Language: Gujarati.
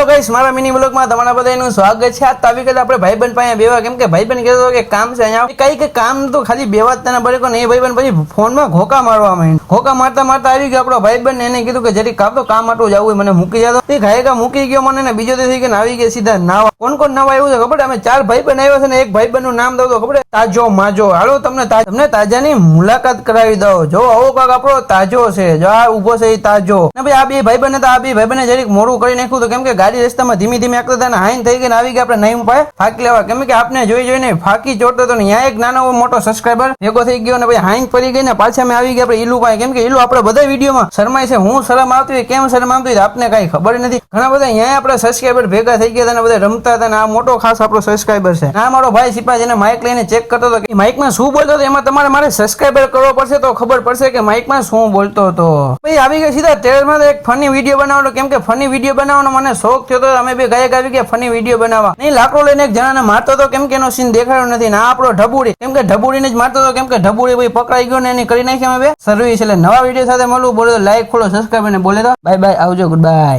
ગાઈસ મારા મિની બ્લોગમાં તમારા બધાનું સ્વાગત છે। આ તાવી કે આપણે ભાઈબંધ પાસે બેવા કેમ કે ભાઈબંધ કહેતો કે કામ છે અહીંયા કઈ કે કામ તો ખાલી બેવા જ તને બરે ને એ ભાઈબંધ પછી ફોનમાં ઘોકા મારવા માંડ્યો। ઘોકા મારતા મારતા આવી ગયો આપણો ભાઈબંધ એને કીધું કે જરી કામ તો કામ માટું જવું મને મૂકી જતો તે ઘાયકા મૂકી ગયો મને ને બીજો થઈ ગયો આવી ગયા સીધા નાવા। કોણ કોણ નાવા આવ્યું છે ખબર? અમે 4 ભાઈબંધ આવ્યા છે ને એક ભાઈબંધ નું નામ દઉં તો ખબર તાજો માજો। હાલો તમને તાજાની મુલાકાત કરાવી દઉં। જો આવો કાક આપણો તાજો છે, જો આ ઉભો છે એ તાજો ને ભાઈ। આ બે ભાઈબંધ હતા, આ બે ભાઈબંધને જરીક મોડું કરી નાખ્યું તો કેમ કે ગાડી રસ્તામાં ધીમી ધીમે આગળ હતા ને હાઈન થઈ ગઈ ને આવી ગયા આપણે નહીં પાય ફાંકી લેવા કેમ કે આપણે જોઈ જોઈને ફાંકી ચોટતો હતો ને ત્યાં એક નાનો મોટો સબસ્ક્રાઈબર ભેગો થઈ ગયો ને ભાઈ હાઈન પડી ગઈ ને પાછા અમે આવી ગયા આપણે ઈલુ પાસે કેમ કે ઈલુ આપણે બધા વિડીયોમાં શરમાય છે। હું શરમ આવતી હોય કેમ શરમ આવતી હોય આપને કઈ ખબર નથી। ઘણા બધા અહીંયા આપણે સબસ્ક્રાઈબર ભેગા થઈ ગયા હતા ને બધા રમતા હતા ને આ મોટો ખાસ આપણો સબસ્ક્રાઈબર છે। આ મારો ભાઈ સિપા જેને માઇક લઈને ચેક કરતો હતો કે માઇકમાં શું બોલતો હતો એમાં તમારે મારે સબસ્ક્રાઈબર કરવો પડશે તો ખબર પડશે કે માઇકમાં શું બોલતો હતો। ભાઈ આવી ગયા સીધા ટ્રેલરમાં એક ફની વિડીયો બનાવવાનો કેમ કે ફની વિડીયો બનાવવાનો મને શોખ થયો હતો। અમે બે ગાયક આવી ગયા ફની વિડીયો બનાવવા નહીં લાકડો લઈને એક જણાને મારતો હતો કેમ કે એનો સીન દેખાડ્યો નથી ને આ આપણો ઢબુડી કેમ કે ઢબુડીને જ મારતો હતો કેમ કે ઢબુડી ભાઈ પકડાઈ ગયો ને એની કરી નાખી અમે બે સર્વિસ। એટલે નવા વિડીયો સાથે મળવું બોલે તો લાઈક ફોલો સબસ્ક્રાઈબ અને બોલે તો બાય બાય આવજો ગુડ બાય।